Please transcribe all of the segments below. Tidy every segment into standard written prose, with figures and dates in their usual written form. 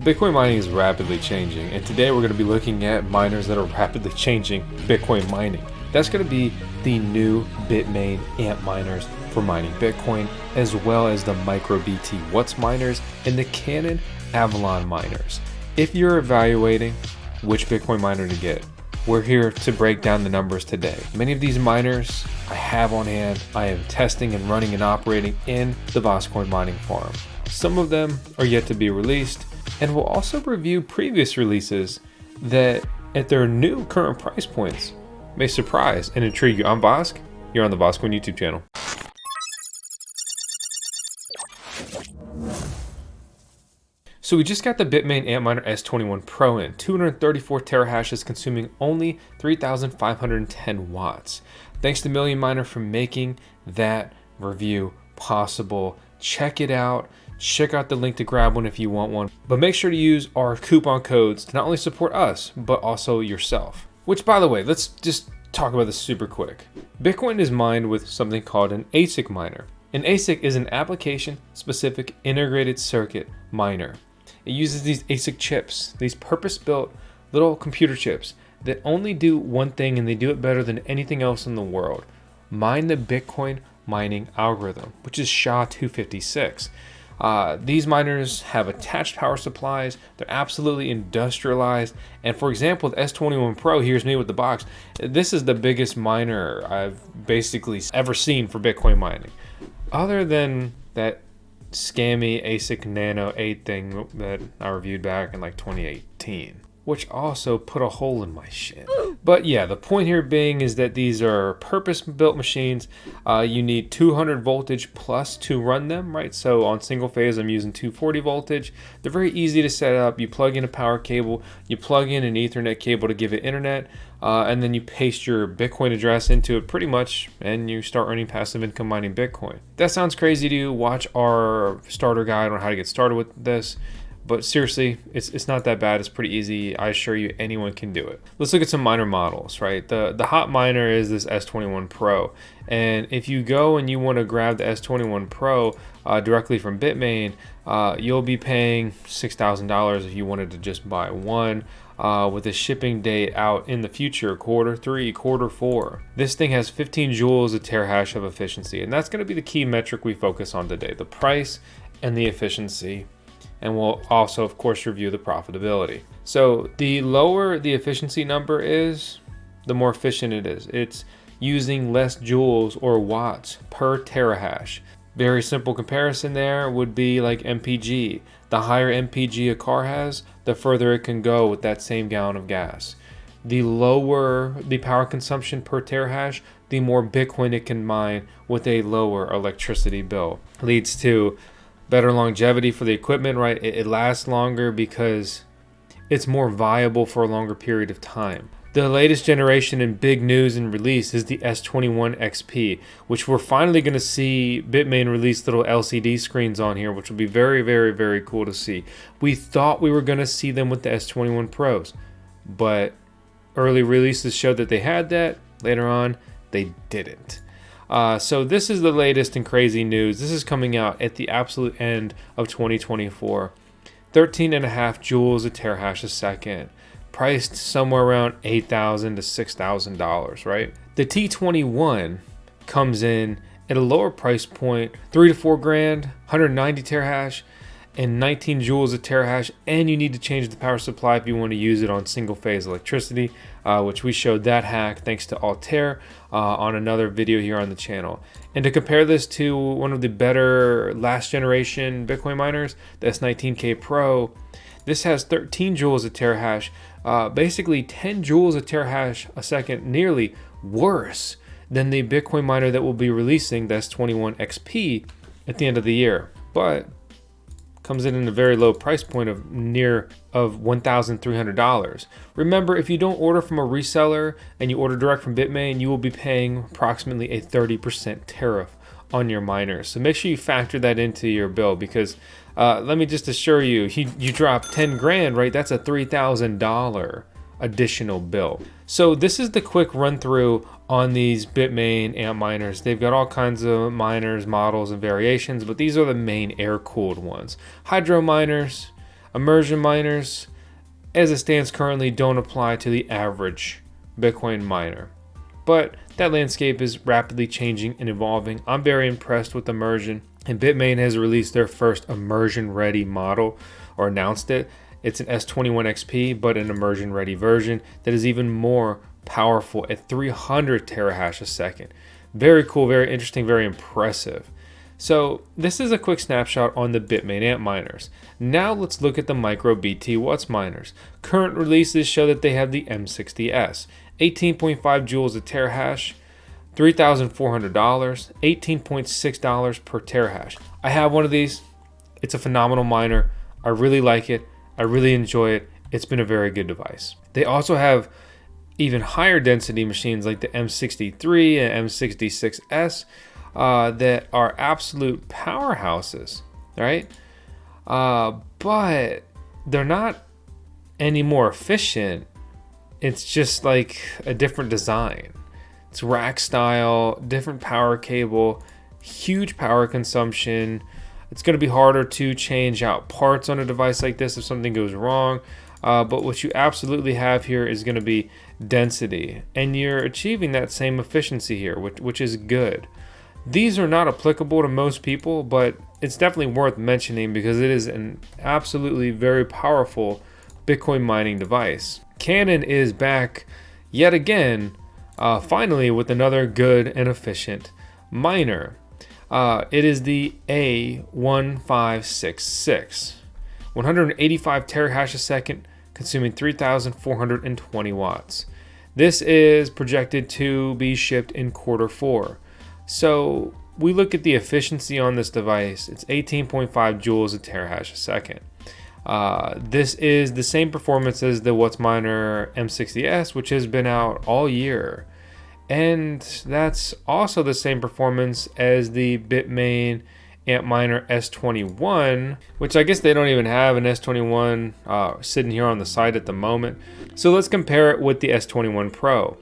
Bitcoin mining is rapidly changing, and today we're going to be looking at miners that are rapidly changing Bitcoin mining. That's going to be the new Bitmain Antminers for mining Bitcoin, as well as the MicroBT What's miners and the Canaan Avalon miners. If you're evaluating which Bitcoin miner to get, we're here to break down the numbers today. Many of these miners I have on hand. I am testing and running and operating in the Voscoin mining farm. Some of them are yet to be released, and we'll also review previous releases that at their new current price points may surprise and intrigue you. I'm Vosk, you're on the Voscoin YouTube channel. So we just got the Bitmain Antminer S21 Pro in, 234 terahashes consuming only 3,510 watts. Thanks to Million Miner for making that review possible. Check it out. Check out the link to grab one if you want one, but make sure to use our coupon codes to not only support us, but also yourself. Which, by the way, let's just talk about this super quick. Bitcoin is mined with something called an ASIC miner. An ASIC is an application-specific integrated circuit miner. It uses these ASIC chips, these purpose-built little computer chips that only do one thing, and they do it better than anything else in the world: mine the Bitcoin mining algorithm, which is SHA-256. These miners have attached power supplies. They're absolutely industrialized. And for example, the S21 Pro, here's me with the box. This is the biggest miner I've basically ever seen for Bitcoin mining. Other than that scammy ASIC Nano 8 thing that I reviewed back in like 2018. Which also put a hole in my shin. But yeah, the point here being is that these are purpose-built machines. You need 200 voltage plus to run them, right? So on single phase, I'm using 240 voltage. They're very easy to set up. You plug in a power cable, you plug in an Ethernet cable to give it internet, and then you paste your Bitcoin address into it pretty much, and you start earning passive income mining Bitcoin. That sounds crazy to you? Watch our starter guide on how to get started with this. But seriously, it's not that bad. It's pretty easy. I assure you, anyone can do it. Let's look at some miner models, right? The hot miner is this S21 Pro. And if you go and you want to grab the S21 Pro directly from Bitmain, you'll be paying $6,000 if you wanted to just buy one, with a shipping date out in the future, Q3, Q4. This thing has 15 joules a terahash of efficiency, and that's going to be the key metric we focus on today: the price and the efficiency. And we'll also, of course, review the profitability. So the lower the efficiency number is, the more efficient it is. It's using less joules or watts per terahash. Very simple comparison there would be like MPG. The higher MPG a car has, the further it can go with that same gallon of gas. The lower the power consumption per terahash, the more Bitcoin it can mine with a lower electricity bill. Leads to better longevity for the equipment, right? It lasts longer because it's more viable for a longer period of time. The latest generation in big news and release is the S21 XP, which we're finally going to see Bitmain release little LCD screens on here, which will be very, very, very cool to see. We thought we were going to see them with the S21 Pros, but early releases showed that they had that. Later on, they didn't. So this is the latest and crazy news. This is coming out at the absolute end of 2024. 13.5 joules a terahash a second. Priced somewhere around $8,000 to $6,000, right? The T21 comes in at a lower price point, 3 to 4 grand, 190 terahash, and 19 joules a terahash, and you need to change the power supply if you want to use it on single phase electricity, which we showed that hack thanks to Altair on another video here on the channel. And to compare this to one of the better last generation Bitcoin miners, the S19K Pro, this has 13 joules a terahash, basically 10 joules a terahash a second, nearly worse than the Bitcoin miner that will be releasing, the S21 XP, at the end of the year. But comes in a very low price point of $1,300. Remember, if you don't order from a reseller and you order direct from Bitmain, you will be paying approximately a 30% tariff on your miners. So make sure you factor that into your bill, because let me just assure you, you drop 10 grand, right? That's a $3,000 additional bill. So this is the quick run through on these Bitmain Antminers. They've got all kinds of miners, models, and variations, but these are the main air-cooled ones. Hydro miners, Immersion miners, as it stands currently, don't apply to the average Bitcoin miner. But that landscape is rapidly changing and evolving. I'm very impressed with immersion, and Bitmain has released their first immersion ready model, or announced it. It's an S21 XP, but an immersion ready version that is even more powerful at 300 terahash a second. Very cool, very interesting, very impressive. So this is a quick snapshot on the Bitmain Antminers. Now let's look at the MicroBT miners. Current releases show that they have the M60S, 18.5 joules a terahash, $3,400, $18.6 per terahash. I have one of these. It's a phenomenal miner. I really like it. I really enjoy it. It's been a very good device. They also have even higher density machines like the M63 and M66S that are absolute powerhouses, right? But they're not any more efficient. It's just like a different design. It's rack style, different power cable, huge power consumption. It's going to be harder to change out parts on a device like this if something goes wrong. But what you absolutely have here is going to be density, and you're achieving that same efficiency here, which is good. These are not applicable to most people, but it's definitely worth mentioning because it is an absolutely very powerful Bitcoin mining device. Canaan is back yet again, finally, with another good and efficient miner. It is the A1566, 185 terahash a second, consuming 3,420 watts. This is projected to be shipped in Q4. So we look at the efficiency on this device. It's 18.5 joules a terahash a second. This is the same performance as the WhatsMiner M60S, which has been out all year. And that's also the same performance as the Bitmain Antminer S21, which I guess they don't even have an S21 sitting here on the site at the moment. So let's compare it with the S21 Pro.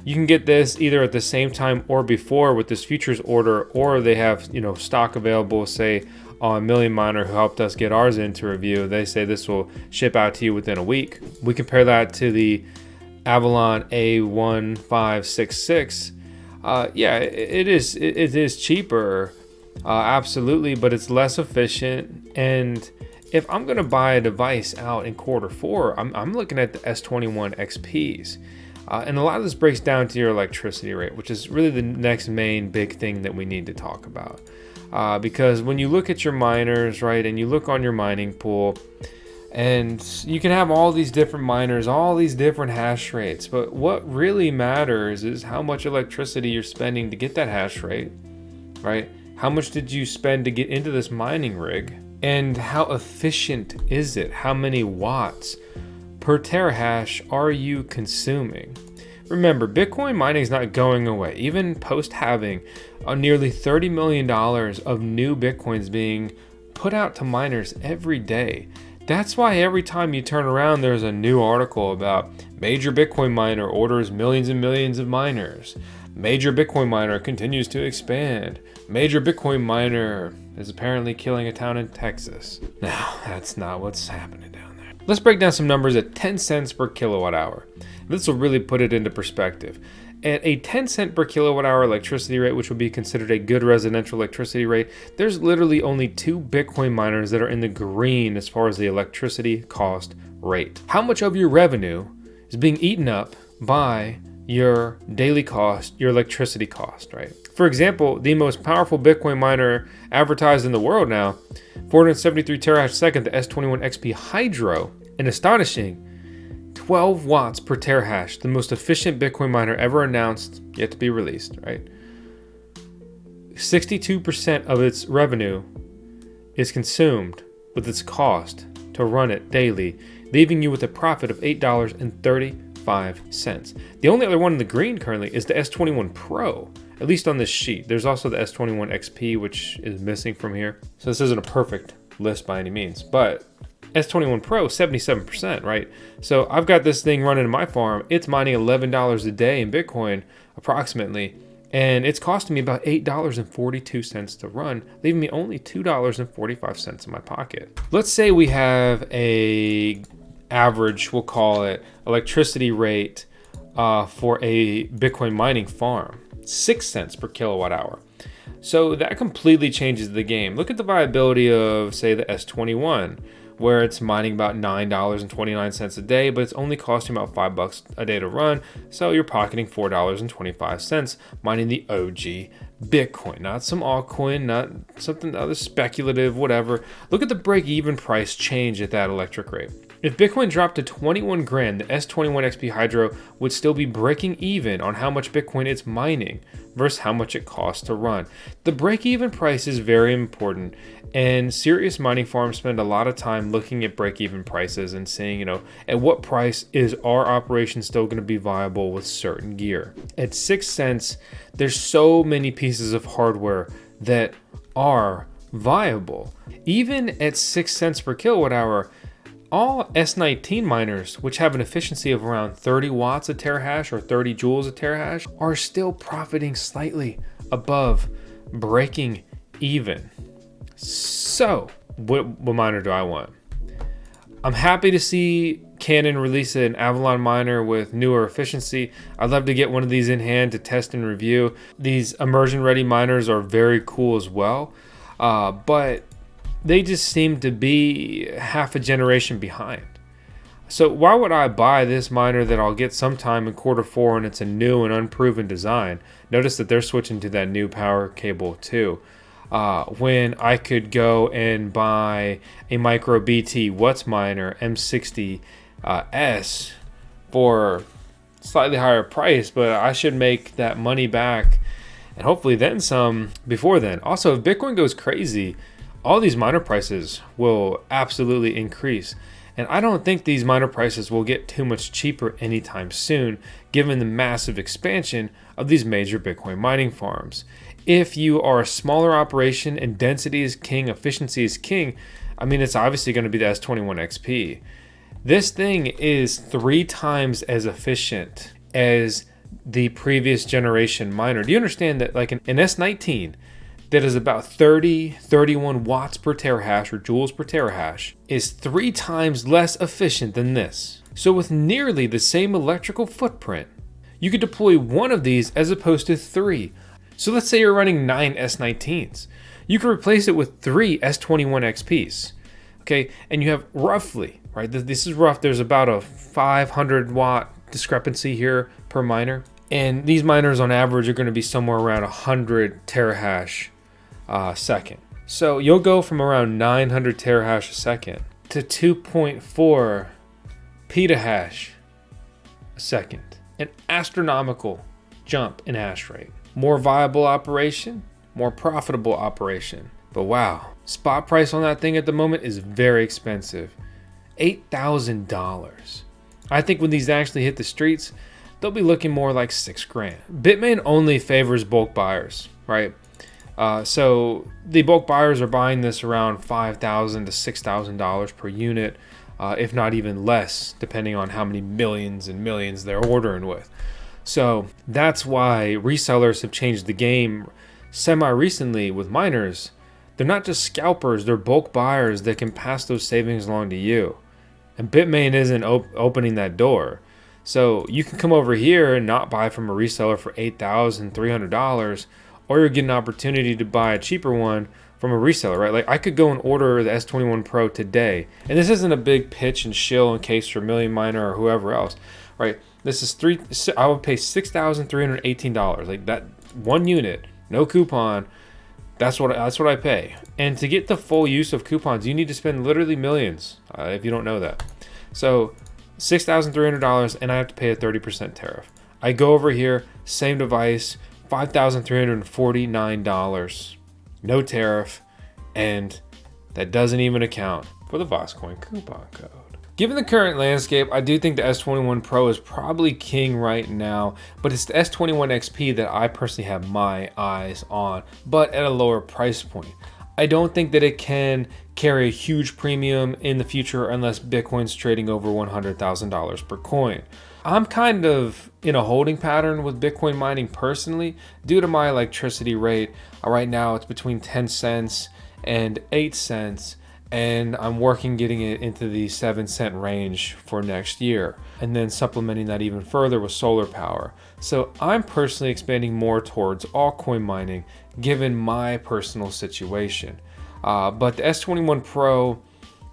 You can get this either at the same time or before with this futures order, or they have, stock available, say on Million Miner, who helped us get ours into review. They say this will ship out to you within a week. We compare that to the Avalon A1566. It is cheaper, absolutely, but it's less efficient. And if I'm going to buy a device out in Q4, I'm looking at the S21 XPs. And a lot of this breaks down to your electricity rate, which is really the next main big thing that we need to talk about. Because when you look at your miners, right, and you look on your mining pool, and you can have all these different miners, all these different hash rates, but what really matters is how much electricity you're spending to get that hash rate, right? How much did you spend to get into this mining rig? And how efficient is it? How many watts per terahash are you consuming? Remember, Bitcoin mining is not going away. Even post-halving, nearly $30 million of new Bitcoins being put out to miners every day. That's why every time you turn around, there's a new article about major Bitcoin miner orders millions and millions of miners. Major Bitcoin miner continues to expand. Major Bitcoin miner is apparently killing a town in Texas. No, that's not what's happening down there. Let's break down some numbers at 10 cents per kilowatt hour. This will really put it into perspective. At a 10 cent per kilowatt hour electricity rate, which would be considered a good residential electricity rate, there's literally only 2 Bitcoin miners that are in the green as far as the electricity cost rate. How much of your revenue is being eaten up by your daily cost, your electricity cost, right? For example, the most powerful Bitcoin miner advertised in the world now, 473 terahash a second, the S21 XP Hydro, an astonishing 12 watts per terahash, the most efficient Bitcoin miner ever announced, yet to be released, right? 62% of its revenue is consumed with its cost to run it daily, leaving you with a profit of $8.35. The only other one in the green currently is the S21 Pro, at least on this sheet. There's also the S21 XP, which is missing from here. So this isn't a perfect list by any means, but S21 Pro, 77%, right? So I've got this thing running in my farm. It's mining $11 a day in Bitcoin, approximately, And it's costing me about $8.42 to run, leaving me only $2.45 in my pocket. Let's say we have a average, we'll call it, electricity rate for a Bitcoin mining farm, 6 cents per kilowatt hour. So that completely changes the game. Look at the viability of, say, the S21, where it's mining about $9.29 a day, but it's only costing about $5 a day to run. So you're pocketing $4.25 mining the OG Bitcoin, not some altcoin, not something other speculative, whatever. Look at the break-even price change at that electric rate. If Bitcoin dropped to 21 grand, the S21 XP Hydro would still be breaking even on how much Bitcoin it's mining versus how much it costs to run. The break-even price is very important, and serious mining farms spend a lot of time looking at break-even prices and saying, at what price is our operation still going to be viable with certain gear. At 6 cents, there's so many pieces of hardware that are viable. Even at 6 cents per kilowatt hour, all S19 miners, which have an efficiency of around 30 watts a terahash or 30 joules a terahash, are still profiting slightly above breaking even. So, what miner do I want? I'm happy to see Canaan release an Avalon miner with newer efficiency. I'd love to get one of these in hand to test and review. These immersion ready miners are very cool as well, but they just seem to be half a generation behind. So why would I buy this miner that I'll get sometime in Q4 and it's a new and unproven design? Notice that they're switching to that new power cable too. When I could go and buy a MicroBT WhatsMiner M60S for slightly higher price, but I should make that money back and hopefully then some before then. Also, if Bitcoin goes crazy, all these miner prices will absolutely increase. And I don't think these miner prices will get too much cheaper anytime soon, given the massive expansion of these major Bitcoin mining farms. If you are a smaller operation and density is king, efficiency is king, it's obviously going to be the S21 XP. This thing is 3 times as efficient as the previous generation miner. Do you understand that like an S19 that is about 31 watts per terahash or joules per terahash is 3 times less efficient than this? So with nearly the same electrical footprint, you could deploy one of these as opposed to 3. So let's say you're running 9 S19s. You could replace it with 3 S21 XPs. Okay, and you have roughly, right, this is rough, there's about a 500 watt discrepancy here per miner. And these miners on average are going to be somewhere around 100 terahash second. So you'll go from around 900 terahash a second to 2.4 petahash a second. An astronomical jump in hash rate. More viable operation, more profitable operation. But wow, spot price on that thing at the moment is very expensive. $8,000. I think when these actually hit the streets, they'll be looking more like 6 grand. Bitmain only favors bulk buyers, right? So the bulk buyers are buying this around $5,000 to $6,000 per unit, if not even less, depending on how many millions and millions they're ordering with. So that's why resellers have changed the game semi-recently with miners. They're not just scalpers, they're bulk buyers that can pass those savings along to you. And Bitmain isn't opening that door. So you can come over here and not buy from a reseller for $8,300, or you'll get an opportunity to buy a cheaper one from a reseller, right? Like I could go and order the S21 Pro today. And this isn't a big pitch and shill in case for Million Miner or whoever else, right? This is I would pay $6,318. Like that one unit, no coupon. That's what I pay. And to get the full use of coupons, you need to spend literally millions, if you don't know that. So $6,300, and I have to pay a 30% tariff. I go over here, same device, $5,349, no tariff, and that doesn't even account for the VOSCoin coupon code. Given the current landscape, I do think the S21 Pro is probably king right now, but it's the S21 XP that I personally have my eyes on, but at a lower price point. I don't think that it can carry a huge premium in the future unless Bitcoin's trading over $100,000 per coin. I'm kind of in a holding pattern with Bitcoin mining personally due to my electricity rate. Right now it's between 10 cents and 8 cents, and I'm working getting it into the 7-cent range for next year, and then supplementing that even further with solar power. So I'm personally expanding more towards altcoin mining given my personal situation. But the S21 Pro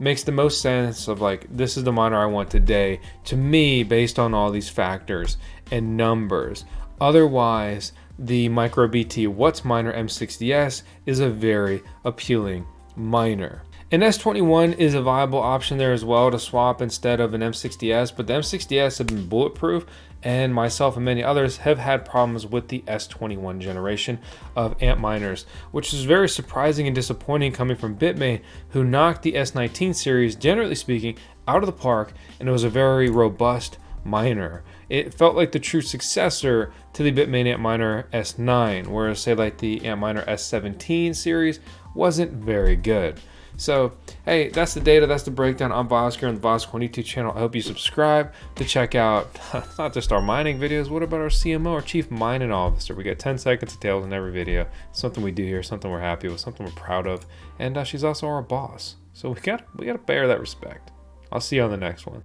makes the most sense of like, this is the miner I want today to me based on all these factors and numbers. Otherwise, the MicroBT WhatsMiner M60S is a very appealing miner. An S21 is a viable option there as well to swap instead of an M60S, but the M60S have been bulletproof, and myself and many others have had problems with the S21 generation of Antminers, which is very surprising and disappointing coming from Bitmain, who knocked the S19 series, generally speaking, out of the park, and it was a very robust miner. It felt like the true successor to the Bitmain Antminer S9, whereas say like the Antminer S17 series wasn't very good. So, hey, that's the data, that's the breakdown. I'm Vosker on the VosCoin YouTube channel. I hope you subscribe to check out not just our mining videos, what about our CMO, our Chief Mining Officer? We get 10 seconds of tales in every video. Something we do here, something we're happy with, something we're proud of. And she's also our boss. So we gotta bear that respect. I'll see you on the next one.